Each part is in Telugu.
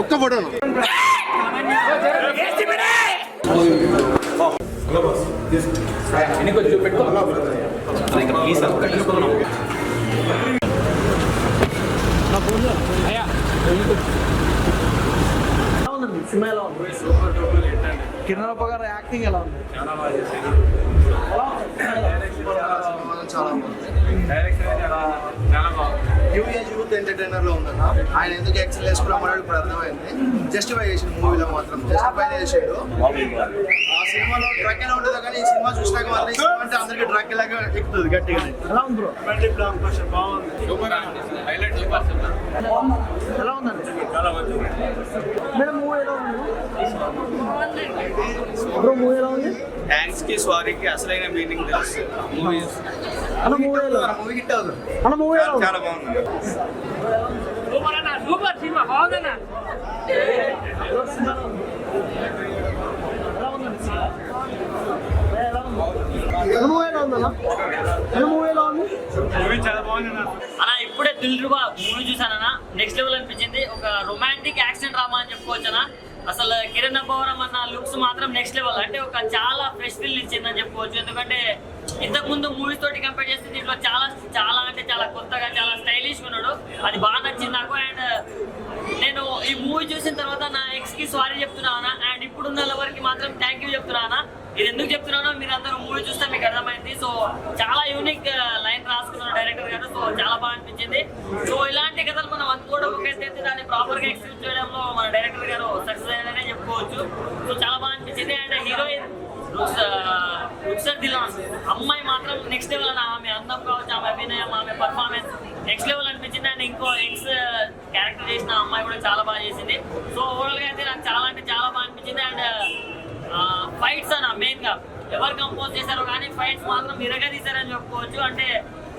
ఒక్క ఫోటో సినిమా ఎలా ఉంది? కిరణ్ అప్ప గారు యాక్టింగ్ ఎలా ఉంది? చాలా బాగుంది. యూత్ ఎంటర్టైనర్ లో ఉందన్న. ఆయన ఎందుకు ఎక్సెల్ వేసుకున్నాం అనేది ఇప్పుడు అర్థమైంది. జస్టిఫై చేసిండు మూవీలో మాత్రం జస్టిఫై చేసిండు. ఆ సినిమాలో డ్రగ్ ఎలా ఉంటుందో కానీ ఈ సినిమా చూసినాక మాత్రం ఈ సినిమా అంటే అందరికి డ్రగ్ లాగా ఎక్కుతుంది గట్టిగా. ఎలా ఉంది బ్రో? బాగుంది. ఎలా ఉందండి? మేడం మూవీ ఎలా ఉంది బ్రో? మూవీ ఎలా ఉంది? థ్యాంక్స్ కి సారీకి అసలైన మీనింగ్ తెలుసు. మూవీ హిట్ అవుతుంది. చాలా బాగుంది. సూపర్ సినిమా బాగుందన్న. అన్న ఇప్పుడే దిల్రుబా మూవీ చూసానన్నా, నెక్స్ట్ లెవెల్ అనిపించింది. ఒక రొమాంటిక్ యాక్షన్ డ్రామా అని చెప్పుకోవచ్చనా. అసలు కిరణ్ అబ్బవరం అన్న లుక్స్ మాత్రం నెక్స్ట్ లెవెల్. అంటే ఒక చాలా ఫ్రెష్ ఫీల్ ఇచ్చిందని చెప్పుకోవచ్చు. ఎందుకంటే ఇంతకుముందు మూవీస్ తోటి కంపేర్ చేస్తే దీంట్లో చాలా అంటే చాలా కొత్తగా చాలా స్టైలిష్ ఉన్నాడు. అది బాగా నచ్చింది నాకు. అండ్ నేను ఈ మూవీ చూసిన తర్వాత నా ఎక్స్ కి సారీ చెప్తున్నానా, అండ్ ఇప్పుడున్న లవర్కి మాత్రం థ్యాంక్ యూ చెప్తున్నానా. ఇది ఎందుకు చెప్తున్నానో మీరు అందరూ మూవీ చూస్తే మీకు అర్థమైంది. సో చాలా యూనిక్ లైన్ రాసుకున్నారు డైరెక్టర్ గారు. సో చాలా బాగా అనిపించింది. సో ఇలాంటి కథలు మనం అనుకోవడం ఒక ఎత్తైతే దాన్ని ప్రాపర్ గా ఎక్స్క్యూట్ చేయడంలో మన డైరెక్టర్ గారు సక్సెస్ అయ్యారనే చెప్పుకోవచ్చు. సో చాలా బాగా అనిపించింది. అండ్ హీరోయిన్ రుక్సర్ దిలాన్ అమ్మాయి మాత్రం నెక్స్ట్ లెవెల్ అని. ఆమె అందం కావచ్చు, ఆమె అభినయం, ఆమె పర్ఫార్మెన్స్ నెక్స్ట్ లెవెల్ అనిపించింది. అండ్ ఇంకో ఎక్స్ క్యారెక్టర్ చేసిన అమ్మాయి కూడా చాలా బాగా చేసింది. సో ఓవరాల్ గా అయితే నాకు చాలా అంటే చాలా బాగా అనిపించింది. అండ్ ఫైట్స్ అన్న మెయిన్ గా ఎవరు కంపోజ్ చేశారో కానీ ఫైట్స్ మాత్రం ఇరగా తీశారని చెప్పుకోవచ్చు. అంటే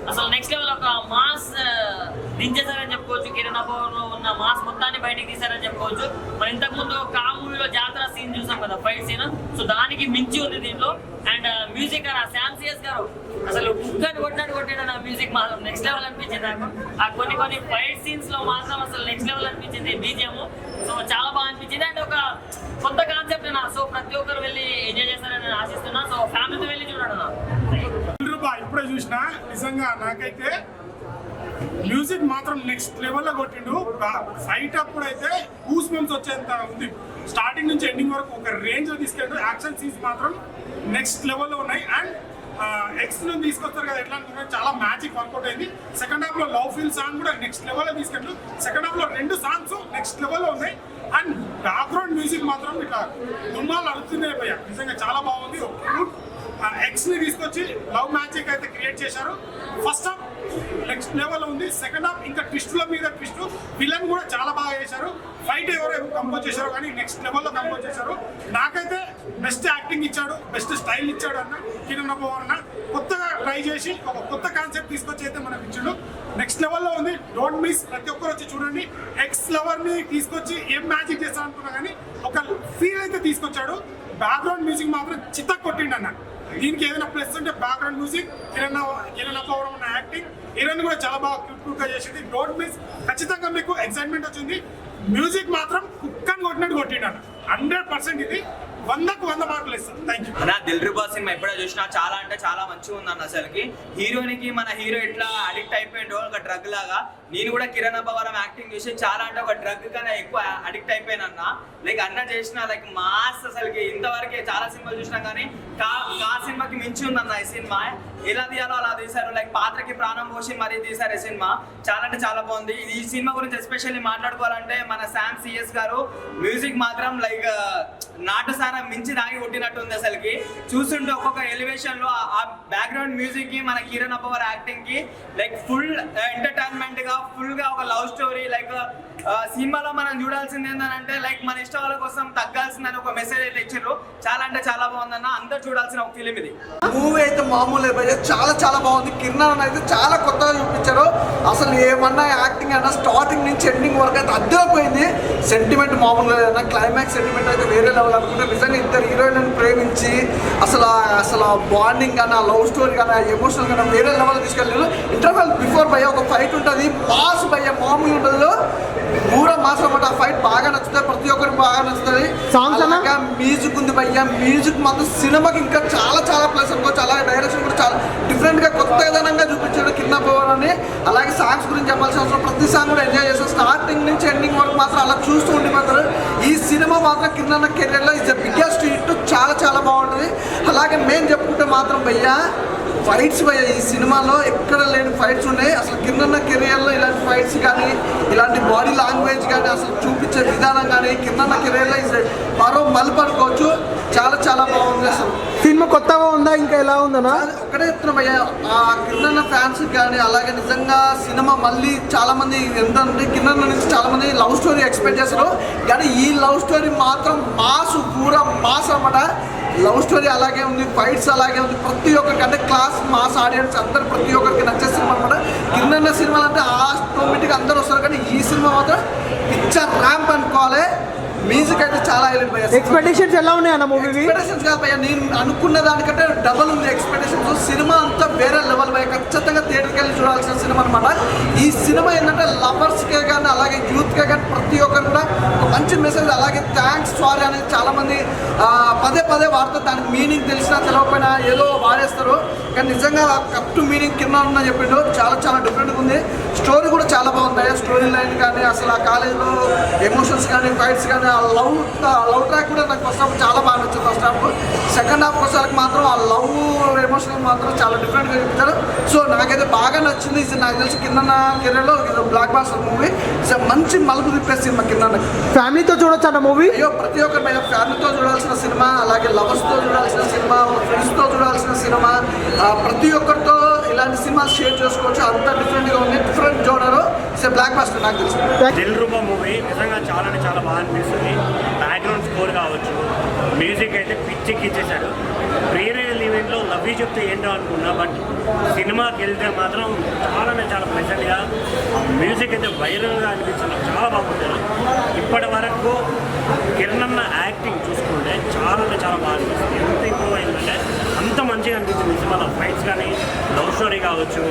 అసలు నెక్స్ట్ లెవెల్ ఒక మాస్ దించేశారని చెప్పుకోవచ్చు. కిరణ్ అబ్బవర్ లో ఉన్న మాస్ మొత్తాన్ని బయటకు తీశారని చెప్పుకోవచ్చు. మరి ఇంతకు ముందు కా మూవీలో జాతర సీన్ చూసాం కదా, ఫైట్ సీన్. సో దానికి మించి ఉంది దీంట్లో. అండ్ మ్యూజిక్ అన్న శామ్ సిఎస్ గారు అసలు బుక్కని కొట్టాడు నా మ్యూజిక్ మాత్రం నెక్స్ట్ లెవెల్ అనిపించింది నాకు. ఆ కొన్ని ఫైట్ సీన్స్ లో మాత్రం అసలు నెక్స్ట్ లెవెల్ అనిపించింది బీజిఎం. సో చాలా బాగా అనిపించింది. అండ్ ఒక కొత్త కాన్సెప్ట్ నా. సో ప్రతి ఒక్కరు వెళ్ళి ఎంజాయ్ చేస్తారని నేను ఆశిస్తున్నా. సో ఫ్యామిలీతో వెళ్ళి చూడండి నా. ఇప్పుడే చూసిన నిజంగా నాకైతే మ్యూజిక్ మాత్రం నెక్స్ట్ లెవెల్లో కొట్టిండు. ఫైట్ అప్పుడు అయితే గూస్ బంప్స్ వచ్చేంత ఉంది. స్టార్టింగ్ నుంచి ఎండింగ్ వరకు ఒక రేంజ్ లో తీసుకెళ్ళి యాక్షన్ సీన్స్ మాత్రం నెక్స్ట్ లెవెల్లో ఉన్నాయి. అండ్ ఎక్స్ నుంచి తీసుకొస్తారు కదా, ఎట్లా అనుకుంటే చాలా మ్యాజిక్ వర్కౌట్ అయింది. సెకండ్ హాఫ్ లో లవ్ ఫీల్ సాంగ్ కూడా నెక్స్ట్ లెవెల్లో తీసుకెళ్ళి సెకండ్ హాఫ్ లో 2 సాంగ్స్ నెక్స్ట్ లెవెల్లో ఉన్నాయి. అండ్ బ్యాక్గ్రౌండ్ మ్యూజిక్ మాత్రం ఇట్లా దుమ్మాలు అడుగుతున్నాయి పోయా. నిజంగా చాలా బాగుంది. ఎక్స్ ని తీసుకొచ్చి లవ్ మ్యాజిక్ అయితే క్రియేట్ చేశారు. ఫస్ట్ హాఫ్ నెక్స్ట్ లెవెల్ ఉంది. సెకండ్ హాఫ్ ఇంకా ట్విస్టుల మీద ట్విస్ట్. విలన్ కూడా చాలా బాగా చేశారు. ఫైట్ ఎవరు కంపోజ్ చేశారు కానీ నెక్స్ట్ లెవెల్లో కంపోజ్ చేశారు. నాకైతే బెస్ట్ యాక్టింగ్ ఇచ్చాడు, బెస్ట్ స్టైల్ ఇచ్చాడు అన్న కిరణ్ అబ్బవర్ అన్న. కొత్తగా ట్రై చేసి ఒక కొత్త కాన్సెప్ట్ తీసుకొచ్చి అయితే మనకు ఇచ్చాడు. నెక్స్ట్ లెవెల్లో ఉంది. Don't miss. ప్రతి ఒక్కరు వచ్చి చూడండి. ఎక్స్ లవర్ ని తీసుకొచ్చి ఏం మ్యాజిక్ చేస్తాను అనుకున్నా కానీ ఒక ఫీల్ అయితే తీసుకొచ్చాడు. బ్యాక్గ్రౌండ్ మ్యూజిక్ మాత్రం చిత్త కొట్టిండి అన్న. దీనికి ఏదైనా ప్లస్ అంటే బ్యాక్గ్రౌండ్ మ్యూజిక్, కిరణ్ అబ్బవరం ఉన్న యాక్టింగ్, హీరోయిన్ కూడా చాలా బాగా క్యూట్ గా చేసింది. Don't miss. ఖచ్చితంగా మీకు ఎక్సైట్మెంట్ వచ్చింది. మ్యూజిక్ మాత్రం కుక్కని కొట్టినట్టు కొట్టిండు 100%. ఇది 100కు 100 మార్కులు ఇస్తాను. Thank you. నా దిల్రుబా సినిమా ఎప్పుడో చూసినా చాలా అంటే చాలా మంచిగా ఉందన్న. అసలుకి హీరోయిన్కి మన హీరో ఎట్లా అడిక్ట్ అయిపోయిండో ఒక డ్రగ్ లాగా, నేను కూడా కిరణ్ అబ్బవరం యాక్టింగ్ చూసి చాలా అంటే ఒక డ్రగ్ కన్నా ఎక్కువ అడిక్ట్ అయిపోయానన్న. లైక్ అన్న చేసిన లైక్ మాస్. అసలుకి ఇంతవరకే చాలా సినిమాలు చూసినా కానీ కా సినిమాకి మించి ఉందన్న ఈ సినిమా. ఎలా తీయాలో అలా తీశారు. లైక్ పాత్రకి ప్రాణం పోసి మరీ తీశారు ఈ సినిమా. చాలా అంటే చాలా బాగుంది. ఈ సినిమా గురించి ఎస్పెషల్లీ మాట్లాడుకోవాలంటే మన శామ్ సిఎస్ గారు మ్యూజిక్ మాత్రం లైక్ నాటుసారా మించి దాగి కొట్టినట్టు ఉంది అసలుకి. చూస్తుంటే ఒక్కొక్క ఎలివేషన్ లో ఆ బ్యాక్గ్రౌండ్ మ్యూజిక్ కి మన కిరణ్ అబ్బవర్ యాక్టింగ్ కి లైక్ ఫుల్ ఎంటర్టైన్మెంట్ గా ఫుల్ గా ఒక లవ్ స్టోరీ లైక్ సినిమాలో మనం చూడాల్సింది ఏంటంటే లైక్ మన ఇష్టాల కోసం తగ్గాల్సిందని ఒక మెసేజ్ అయితే ఇచ్చారు. చాలా అంటే చాలా బాగుందన్న, అందరూ చూడాల్సిన ఒక ఫిలిం ఇది. మూవీ అయితే మామూలు భయ్య, చాలా చాలా బాగుంది. కిరణ్ అయితే చాలా కొత్తగా చూపించారు. అసలు ఏమన్నా యాక్టింగ్ అన్నా స్టార్టింగ్ నుంచి ఎండింగ్ వరకు అయితే అద్దరిపోయింది. సెంటిమెంట్ మామూలుగా అయినా క్లైమాక్స్ సెంటిమెంట్ అయితే వేరే లెవెల్ అనుకుంటే నిజంగా ఇద్దరు హీరోయిన్ ప్రేమించి అసలు బాండింగ్ కానీ ఆ లవ్ స్టోరీ కానీ ఆ ఎమోషనల్ కానీ వేరే లెవెల్ తీసుకెళ్ళారు. ఇంటర్వెల్ బిఫోర్ భయ్య ఒక ఫైట్ ఉంటుంది, మాస్ భయ్య మామూలు ఉంటుంది, పూర మాస్ అన్నమాట. ఆ ఫైట్ బాగా నచ్చుతుంది, ప్రతి ఒక్కరికి బాగా నచ్చుతుంది. అలాగా మ్యూజిక్ ఉంది భయ్య, మ్యూజిక్ మాత్రం సినిమాకి ఇంకా చాలా చాలా ప్లస్ అనుకోవచ్చు. అలాగే డైరెక్షన్ కూడా చాలా డిఫరెంట్ గా కొత్త విధానంగా చూపించాడు కిరణ్ అబ్బవర్ అని. అలాగే సాంగ్స్ గురించి చెప్పాల్సిన అవసరం, ప్రతి సాంగ్ కూడా ఎంజాయ్ చేస్తాం. స్టార్టింగ్ నుంచి ఎండింగ్ వరకు మాత్రం అలా చూస్తూ ఉండిపోతారు. ఈ సినిమా మాత్రం కిరణ్ కెరీర్ లో ఇస్ ద బిగ్గెస్ట్ హిట్, చాలా చాలా బాగుంటుంది. అలాగే మేము చెప్పుకుంటే మాత్రం భయ్య ఫైట్స్ భయ్య ఈ సినిమాలో ఎక్కడ లేని ఫైట్స్ ఉన్నాయి. అసలు కిరణ్ కెరియర్లో ఇలాంటి ఫైట్స్ కానీ ఇలాంటి బాడీ లాంగ్వేజ్ కానీ అసలు చూపించే విధానం కానీ కిరణ్ కెరియర్లో మరో మలుపు అనుకోవచ్చు. చాలా చాలా బాగుంది. అసలు సినిమా కొత్తగా ఉందా ఇంకా ఎలా ఉందన్నా? ఒకటే చెప్తున్నా భయ్య, ఆ కిరణ్ ఫ్యాన్స్ కానీ అలాగే నిజంగా సినిమా మళ్ళీ చాలా మంది ఏంటంటే కిరణ్ నుంచి చాలా మంది లవ్ స్టోరీ ఎక్స్పెక్ట్ చేస్తారు. కానీ ఈ లవ్ స్టోరీ మాత్రం మాస్ పూరా మాస్ అన్నమాట. లవ్ స్టోరీ అలాగే ఉంది, ఫైట్స్ అలాగే ఉంది. ప్రతి ఒక్కరికి అంటే క్లాస్ మాస్ ఆడియన్స్ అందరు ప్రతి ఒక్కరికి నచ్చే సినిమా అనమాట. కిరణ్ సినిమాలు అంటే ఆటోమేటిక్గా అందరూ వస్తారు, కానీ ఈ సినిమా మాత్రం పిక్చర్ ర్యాంప్ అనుకోవాలి. మ్యూజిక్ అయితే చాలా హైలైట్ భయ్య. ఎక్స్పెక్టేషన్స్ ఎలా ఉన్నాయి అన్న మూవీ? ఎక్స్పెక్టేషన్స్ కాదు భయ్య, నేను అనుకున్న దానికంటే డబల్ ఉంది ఎక్స్పెక్టేషన్స్. సినిమా అంతా వేరే లెవెల్ భయ్య, ఖచ్చితంగా థియేటర్కి వెళ్ళి చూడాల్సిన సినిమా అనమాట. ఈ సినిమా ఏంటంటే లవర్స్కే కానీ అలాగే యూత్కే కానీ ప్రతి ఒక్కరు కూడా ఒక మంచి మెసేజ్. అలాగే థ్యాంక్స్ సారీ అనేది చాలా మంది పదే పదే వాడుతారు. దానికి మీనింగ్ తెలిసినా తెలియకపోయినా ఏదో వాడేస్తారు, కానీ నిజంగా కప్ టు మీనింగ్ కింద ఉన్న చెప్పిండు. చాలా చాలా డిఫరెంట్గా ఉంది. స్టోరీ కూడా చాలా బాగుంది. స్టోరీ లైన్ కానీ అసలు ఆ కాలేజ్లో ఎమోషన్స్ కానీ ఫైట్స్ కానీ ఆ లవ్ ట్రాక్ కూడా నాకు ఫస్ట్ హాఫ్ చాలా బాగా నచ్చింది. ఫస్ట్ హాఫ్ సెకండ్ హాఫ్ వచ్చేసరికి మాత్రం ఆ లవ్ ఎమోషన్ మాత్రం చాలా డిఫరెంట్గా చూపించారు. సో నాకైతే బాగా నచ్చింది. ఇది నాకు తెలిసి కింద కెరీర్లో బ్లాక్ బాస్టర్ మూవీ మంచి మలుపు తిప్పేసి సినిమా కింద. ఫ్యామిలీతో చూడొచ్చు అన్న మూవీ? అయ్యో ప్రతి ఒక్కరి ఫ్యామిలీతో చూడాల్సిన సినిమా, అలాగే లవర్స్తో చూడాల్సిన సినిమా, ఫ్రెండ్స్తో చూడాల్సిన సినిమా. ప్రతి ఒక్కరితో ఇలాంటి సినిమాలు షేర్ చేసుకోవచ్చు. అంత డిఫరెంట్గా ఉంది, డిఫరెంట్ జోనర్. బ్లాక్ బాస్టర్ నాకు తెలుసు. దిల్రుబా మూవీ నిజంగా చాలా అంటే చాలా బాగా అనిపిస్తుంది. బ్యాక్గ్రౌండ్ స్కోర్ కావచ్చు, మ్యూజిక్ అయితే పిచ్చెక్కిచ్చేశాడు. ప్రీ రిలీజ్ ఈవెంట్లో లవ్ యూ చెప్తే ఏంటో అనుకున్నా, బట్ సినిమాకి వెళ్తే మాత్రం చాలా అంటే చాలా ప్రెజెంట్గా మ్యూజిక్ అయితే వైరల్గా అనిపించింది. చాలా బాగుంటుంది. ఇప్పటి వరకు కిరణ్ అన్న యాక్టింగ్ చూసుకుంటే చాలా అంటే చాలా బాగా అనిపిస్తుంది. ఎంత ఇంప్రూవ్ అయిందంటే అంత మంచిగా అనిపించింది. సినిమాలో ఫైట్స్ కానీ లవ్ స్టోరీ కావచ్చు,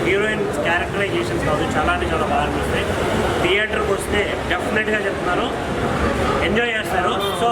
హీరోయిన్ క్యారెక్టరైజేషన్స్ కావచ్చు, చాలా అంటే చాలా బాగా అనిపిస్తాయి. థియేటర్కి వస్తే డెఫినెట్గా చెప్తున్నారు ఎంజాయ్ చేస్తారు. సో